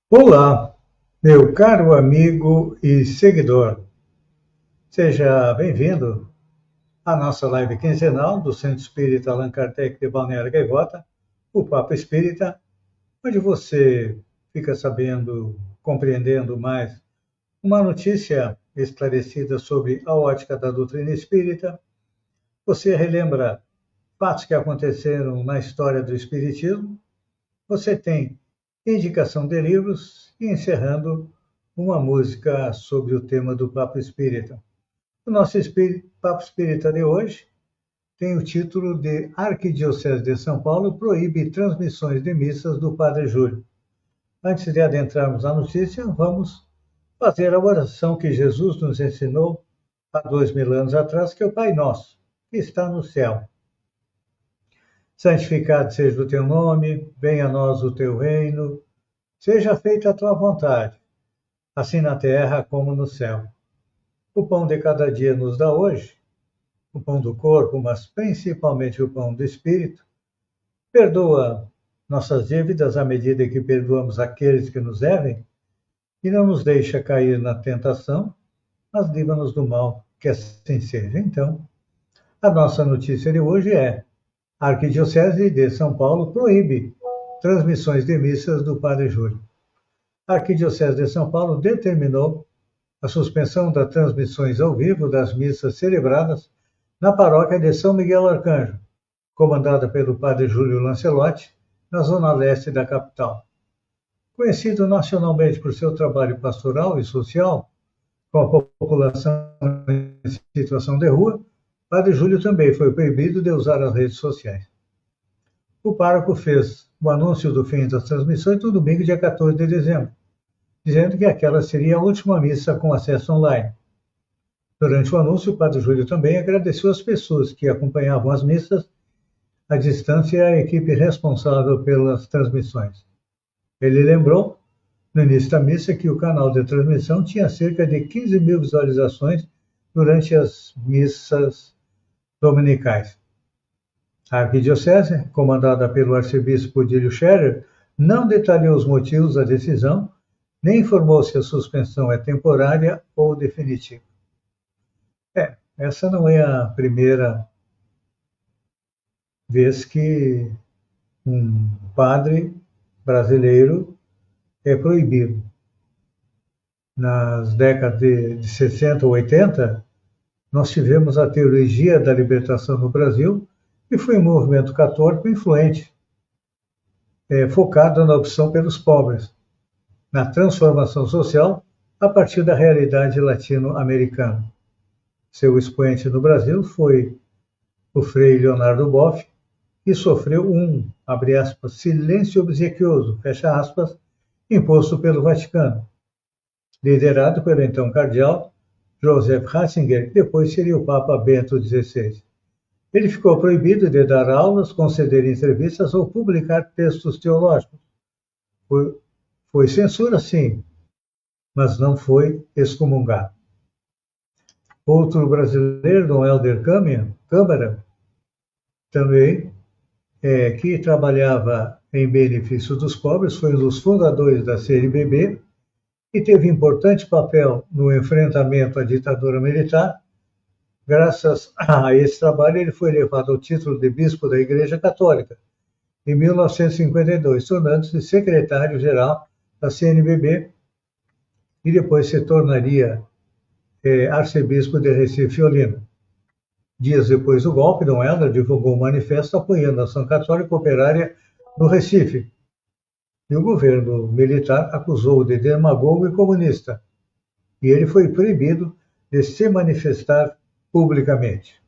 Olá, meu caro amigo e seguidor. Seja bem-vindo à nossa live quinzenal do Centro Espírita Allan Kardec de Balneário Gaivota, o Papo Espírita, onde você fica sabendo, compreendendo mais uma notícia esclarecida sobre a ótica da doutrina espírita. Você relembra fatos que aconteceram na história do Espiritismo. Você tem indicação de livros e encerrando uma música sobre o tema do Papo Espírita. O nosso Papo Espírita de hoje tem o título de Arquidiocese de São Paulo proíbe transmissões de missas do Padre Júlio. Antes de adentrarmos na notícia, vamos fazer a oração que Jesus nos ensinou há 2000 anos atrás, que é o Pai Nosso, que está no céu. Santificado seja o teu nome, venha a nós o teu reino, seja feita a tua vontade, assim na terra como no céu. O pão de cada dia nos dá hoje, o pão do corpo, mas principalmente o pão do espírito. Perdoa nossas dívidas à medida que perdoamos aqueles que nos devem, e não nos deixa cair na tentação, mas livra-nos do mal, que assim seja. Então, a nossa notícia de hoje é: a Arquidiocese de São Paulo proíbe transmissões de missas do Padre Júlio. A Arquidiocese de São Paulo determinou a suspensão das transmissões ao vivo das missas celebradas na paróquia de São Miguel Arcanjo, comandada pelo Padre Júlio Lancelotti, na zona leste da capital. Conhecido nacionalmente por seu trabalho pastoral e social com a população em situação de rua, Padre Júlio também foi proibido de usar as redes sociais. O pároco fez o anúncio do fim das transmissões no domingo, dia 14 de dezembro, dizendo que aquela seria a última missa com acesso online. Durante o anúncio, o Padre Júlio também agradeceu as pessoas que acompanhavam as missas à distância e a equipe responsável pelas transmissões. Ele lembrou, no início da missa, que o canal de transmissão tinha cerca de 15 mil visualizações durante as missas dominicais. A Arquidiocese, comandada pelo arcebispo Odílio Scherer, não detalhou os motivos da decisão, nem informou se a suspensão é temporária ou definitiva. Essa não é a primeira vez que um padre brasileiro é proibido. Nas décadas de 60 ou 80, nós tivemos a Teologia da Libertação no Brasil, que foi um movimento católico influente, focado na opção pelos pobres, na transformação social a partir da realidade latino-americana. Seu expoente no Brasil foi o Frei Leonardo Boff, que sofreu abre aspas, silêncio obsequioso, fecha aspas, imposto pelo Vaticano, liderado pelo então cardeal Joseph Ratzinger, que depois seria o Papa Bento XVI. Ele ficou proibido de dar aulas, conceder entrevistas ou publicar textos teológicos. Foi censura, sim, mas não foi excomungado. Outro brasileiro, Dom Helder Câmara, também, que trabalhava em benefício dos pobres, foi um dos fundadores da CNBB e teve importante papel no enfrentamento à ditadura militar. Graças a esse trabalho, ele foi elevado ao título de bispo da Igreja Católica em 1952, tornando-se secretário-geral da CNBB e depois se tornaria arcebispo de Recife e Olinda. Dias depois do golpe, Dom Helder divulgou um manifesto apoiando a ação católica operária no Recife. E o governo militar acusou-o de demagogo e comunista. E ele foi proibido de se manifestar publicamente.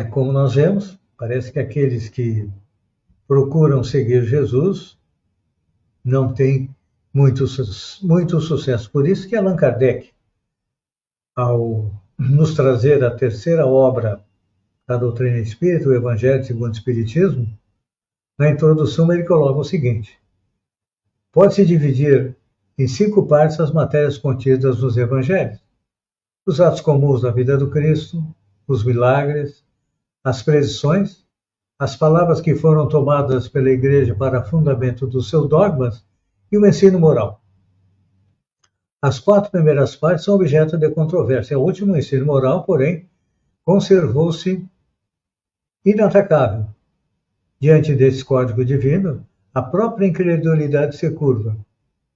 Como nós vemos, parece que aqueles que procuram seguir Jesus não têm muito sucesso. Por isso que Allan Kardec, ao nos trazer a terceira obra da doutrina espírita, o Evangelho segundo o Espiritismo, na introdução ele coloca o seguinte: pode-se dividir em 5 partes as matérias contidas nos Evangelhos: os atos comuns da vida do Cristo, os milagres, as predições as palavras que foram tomadas pela Igreja para fundamento dos seus dogmas e o ensino moral. As 4 primeiras partes são objeto de controvérsia. O último, ensino moral, porém, conservou-se inatacável. Diante desse código divino, a própria incredulidade se curva.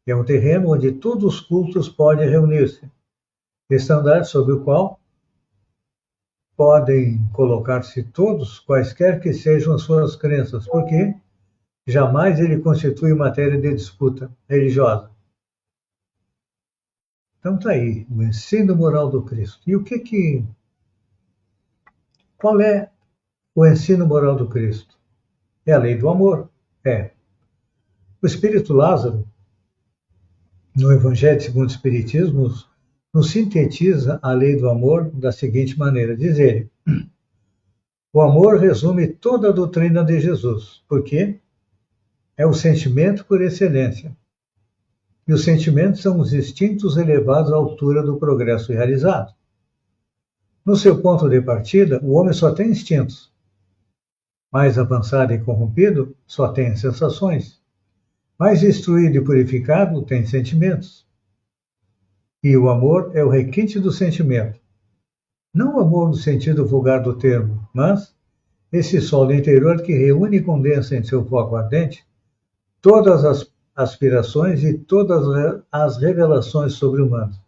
É um terreno onde todos os cultos podem reunir-se, estandarte sobre o qual podem colocar-se todos, quaisquer que sejam as suas crenças, porque jamais ele constitui matéria de disputa religiosa. Então está aí, o ensino moral do Cristo. E qual é o ensino moral do Cristo? É a lei do amor. É. O Espírito Lázaro, no Evangelho segundo o Espiritismo, nos sintetiza a lei do amor da seguinte maneira, diz ele: o amor resume toda a doutrina de Jesus, porque é o sentimento por excelência. E os sentimentos são os instintos elevados à altura do progresso realizado. No seu ponto de partida, o homem só tem instintos. Mais avançado e corrompido, só tem sensações. Mais instruído e purificado, tem sentimentos. E o amor é o requinte do sentimento. Não o amor no sentido vulgar do termo, mas esse sol interior que reúne e condensa em seu foco ardente todas as aspirações e todas as revelações sobre-humanas.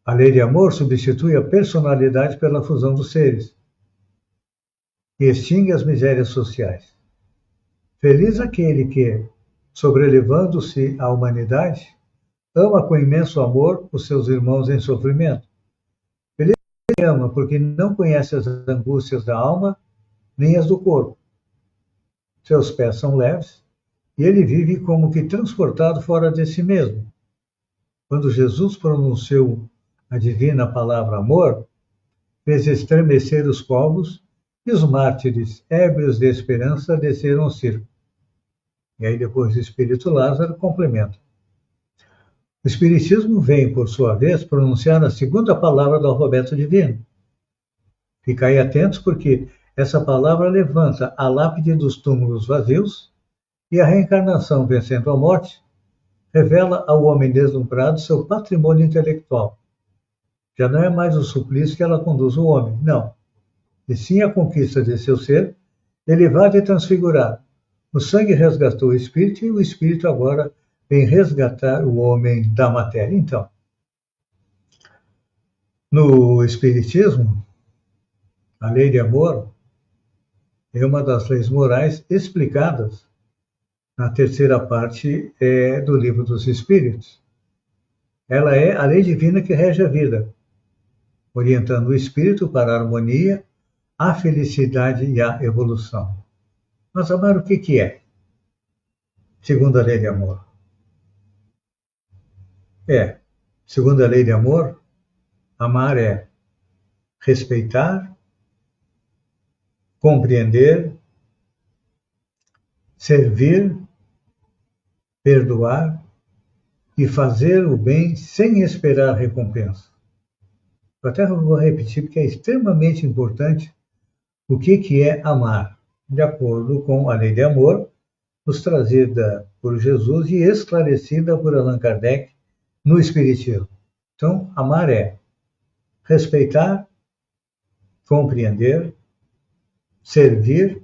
A lei de amor substitui a personalidade pela fusão dos seres e extingue as misérias sociais. Feliz aquele que, sobrelevando-se à humanidade, ama com imenso amor os seus irmãos em sofrimento. Feliz que ama porque não conhece as angústias da alma nem as do corpo. Seus pés são leves e ele vive como que transportado fora de si mesmo. Quando Jesus pronunciou a divina palavra amor, fez estremecer os povos e os mártires, ébrios de esperança, desceram ao circo. E aí depois o Espírito Lázaro complementa. O Espiritismo vem, por sua vez, pronunciar a segunda palavra do alfabeto divino. Ficai atentos porque essa palavra levanta a lápide dos túmulos vazios e a reencarnação, vencendo a morte, revela ao homem deslumbrado seu patrimônio intelectual. Já não é mais o suplício que ela conduz o homem, não. E sim a conquista de seu ser, elevado e transfigurado. O sangue resgatou o espírito e o espírito agora vem resgatar o homem da matéria. Então, no Espiritismo, a lei de amor é uma das leis morais explicadas na terceira parte do Livro dos Espíritos. Ela é a lei divina que rege a vida, orientando o espírito para a harmonia, a felicidade e a evolução. Mas amar o que é? Segundo a lei de amor. Segundo a lei de amor, amar é respeitar, compreender, servir, perdoar e fazer o bem sem esperar recompensa. Eu até vou repetir porque é extremamente importante o que é amar, de acordo com a lei de amor, nos trazida por Jesus e esclarecida por Allan Kardec no Espiritismo. Então, amar é respeitar, compreender, servir,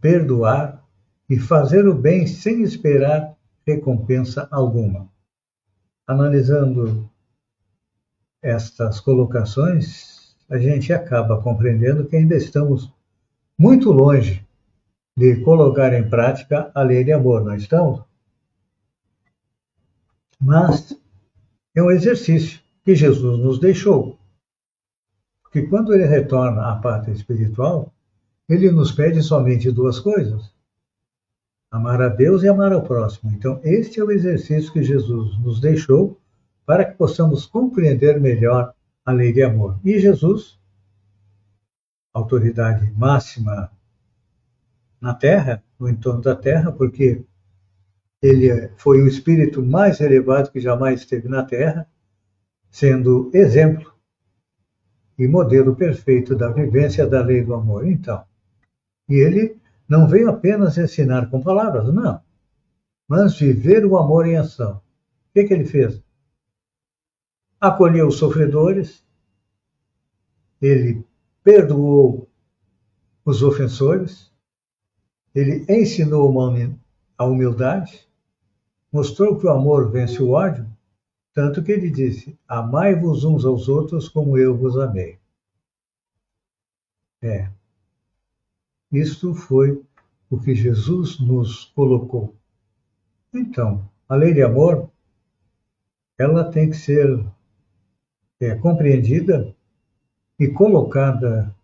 perdoar e fazer o bem sem esperar recompensa alguma. Analisando estas colocações, a gente acaba compreendendo que ainda estamos muito longe de colocar em prática a lei de amor, não estamos? Mas é um exercício que Jesus nos deixou. Porque quando ele retorna à pátria espiritual, ele nos pede somente 2 coisas: amar a Deus e amar ao próximo. Então, este é o exercício que Jesus nos deixou para que possamos compreender melhor a lei de amor. E Jesus, autoridade máxima na Terra, no entorno da Terra, porque ele foi o espírito mais elevado que jamais esteve na Terra, sendo exemplo e modelo perfeito da vivência da lei do amor. Então, E ele não veio apenas ensinar com palavras, não, mas viver o amor em ação. O que ele fez? Acolheu os sofredores, ele perdoou os ofensores, ele ensinou a humildade, mostrou que o amor vence o ódio, tanto que ele disse: amai-vos uns aos outros como eu vos amei. Isto foi o que Jesus nos colocou. Então, a lei de amor, ela tem que ser compreendida e colocada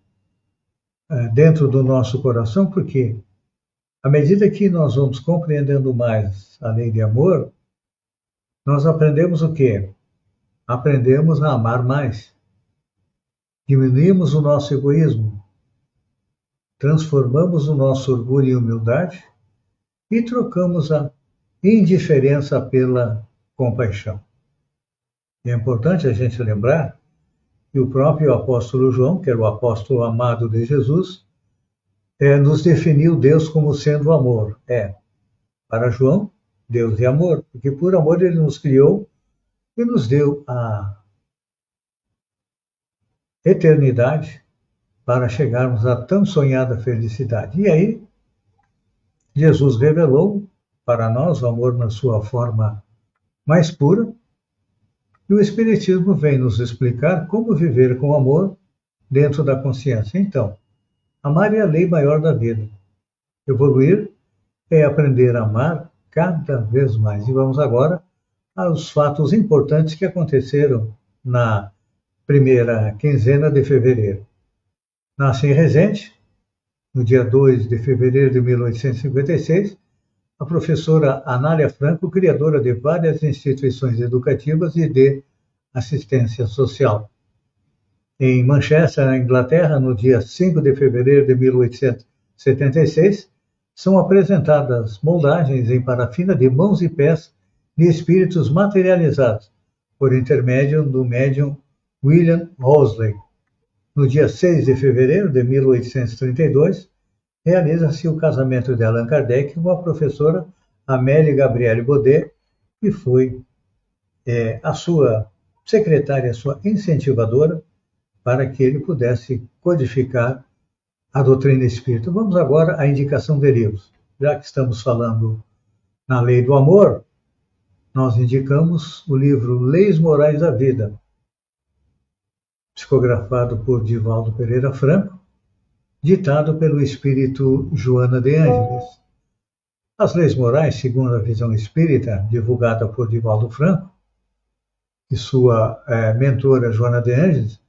dentro do nosso coração, porque à medida que nós vamos compreendendo mais a lei de amor, nós aprendemos o quê? Aprendemos a amar mais. Diminuímos o nosso egoísmo, transformamos o nosso orgulho em humildade e trocamos a indiferença pela compaixão. E é importante a gente lembrar que o próprio apóstolo João, que era o apóstolo amado de Jesus, nos definiu Deus como sendo amor. Para João, Deus é amor, porque por amor ele nos criou e nos deu a eternidade para chegarmos à tão sonhada felicidade. E aí, Jesus revelou para nós o amor na sua forma mais pura, e o Espiritismo vem nos explicar como viver com amor dentro da consciência. Então, amar é a lei maior da vida. Evoluir é aprender a amar cada vez mais. E vamos agora aos fatos importantes que aconteceram na primeira quinzena de fevereiro. Nasce em Resende, no dia 2 de fevereiro de 1856, a professora Anália Franco, criadora de várias instituições educativas e de assistência social. Em Manchester, na Inglaterra, no dia 5 de fevereiro de 1876, são apresentadas moldagens em parafina de mãos e pés de espíritos materializados, por intermédio do médium William Owsley. No dia 6 de fevereiro de 1832, realiza-se o casamento de Allan Kardec com a professora Amélie Gabrielle Baudet, que foi a sua secretária, a sua incentivadora, para que ele pudesse codificar a doutrina espírita. Vamos agora à indicação de livros. Já que estamos falando na Lei do Amor, nós indicamos o livro Leis Morais da Vida, psicografado por Divaldo Pereira Franco, ditado pelo espírito Joana de Ângeles. As leis morais, segundo a visão espírita, divulgada por Divaldo Franco, e sua mentora Joana de Ângeles,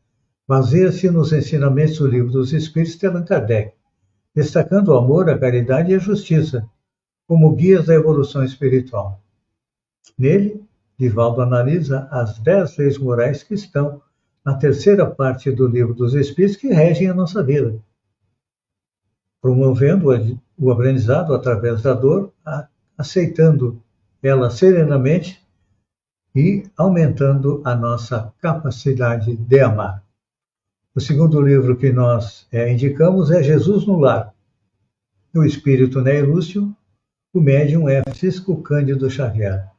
baseia-se nos ensinamentos do Livro dos Espíritos de Allan Kardec, destacando o amor, a caridade e a justiça como guias da evolução espiritual. Nele, Divaldo analisa as 10 leis morais que estão na terceira parte do Livro dos Espíritos, que regem a nossa vida, promovendo o aprendizado através da dor, aceitando ela serenamente e aumentando a nossa capacidade de amar. O segundo livro que nós indicamos é Jesus no Lar, do espírito Ney Lúcio, o médium é Francisco Cândido Xavier.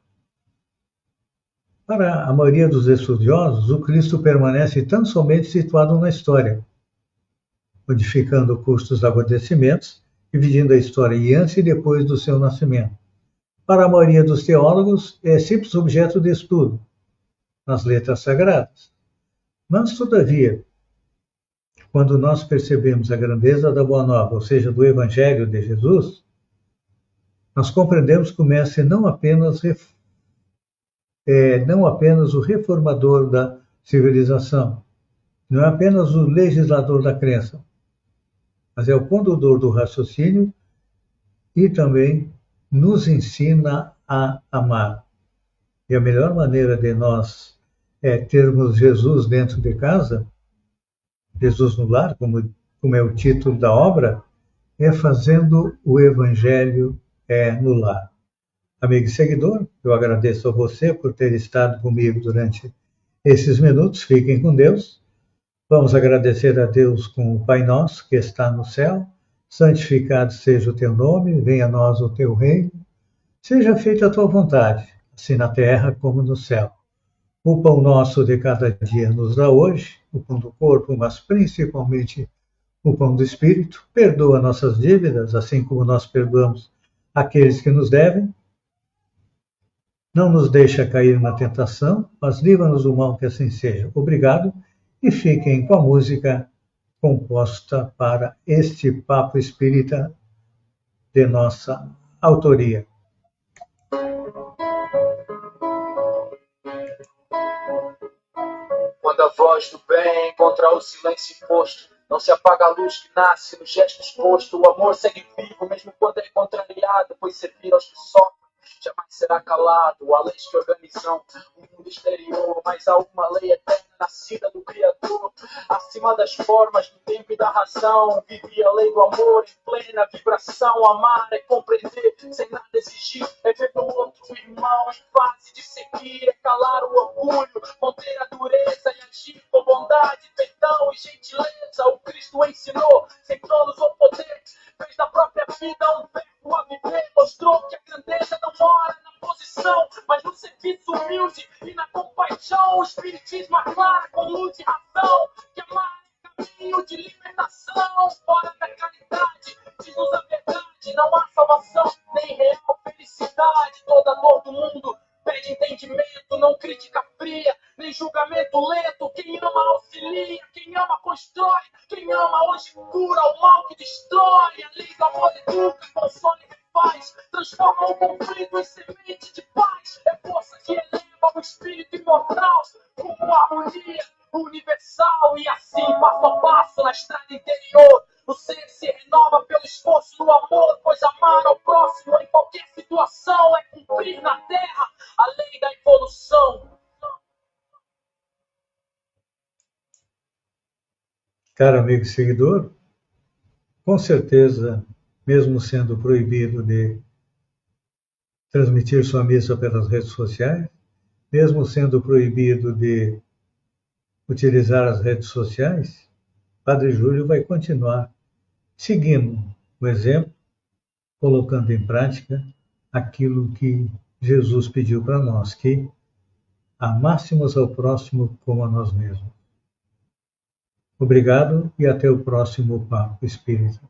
Para a maioria dos estudiosos, o Cristo permanece tão somente situado na história, modificando custos acontecimentos, dividindo a história em antes e depois do seu nascimento. Para a maioria dos teólogos, é simples objeto de estudo nas letras sagradas. Mas, todavia, quando nós percebemos a grandeza da Boa Nova, ou seja, do Evangelho de Jesus, nós compreendemos que o Mestre não apenas o reformador da civilização, não é apenas o legislador da crença, mas é o condutor do raciocínio e também nos ensina a amar. E a melhor maneira de nós termos Jesus dentro de casa, Jesus no lar, como é o título da obra, é fazendo o Evangelho no lar. Amigo e seguidor, eu agradeço a você por ter estado comigo durante esses minutos. Fiquem com Deus. Vamos agradecer a Deus com o Pai Nosso, que está no céu. santificado seja o teu nome, venha a nós o teu reino, seja feita a tua vontade, assim na terra como no céu. O pão nosso de cada dia nos dá hoje, o pão do corpo, mas principalmente o pão do Espírito. Perdoa nossas dívidas, assim como nós perdoamos aqueles que nos devem. Não nos deixa cair na tentação, mas livra-nos do mal, que assim seja. Obrigado, e fiquem com a música composta para este Papo Espírita de nossa autoria. Quando a voz do bem encontra o silêncio imposto, não se apaga a luz que nasce no gesto exposto. O amor segue vivo, mesmo quando é contrariado, pois servir aos que sofrem jamais será calado. Há leis que organizam o mundo exterior, mas há uma lei eterna nascida do Criador. Acima das formas, do tempo e da razão, vive a lei do amor em plena vibração. Amar é compreender, sem nada exigir, é ver no outro irmão em fase de seguir, é calar o orgulho, conter a dureza e agir com bondade, perdão e gentileza. O Cristo ensinou, sem tronos ou poder, fez da própria vida um verbo a viver, mostrou que a grandeza não mora na posição, mas no serviço humilde e na compaixão. O Espiritismo aclara com luz e razão que amar é caminho de libertação. Fora da caridade, diz-nos a verdade, não há salvação, nem real felicidade. Toda dor do mundo pede entendimento, não crítica fria, nem julgamento lento. Quem ama auxilia, quem ama constrói, quem ama hoje cura o mal que destrói. A lei do amor educa, consola e refaz, transforma o conflito em semente de paz. É força que eleva o espírito imortal como harmonia universal. E assim, passo a passo, na estrada interior, o ser se renova pelo esforço do amor, pois amar ao próximo em qualquer situação é cumprir na terra a lei da evolução. Caro amigo e seguidor, com certeza, mesmo sendo proibido de transmitir sua missa pelas redes sociais, mesmo sendo proibido de utilizar as redes sociais, Padre Júlio vai continuar seguindo o exemplo, colocando em prática aquilo que Jesus pediu para nós, que amássemos ao próximo como a nós mesmos. Obrigado e até o próximo Papo Espírita.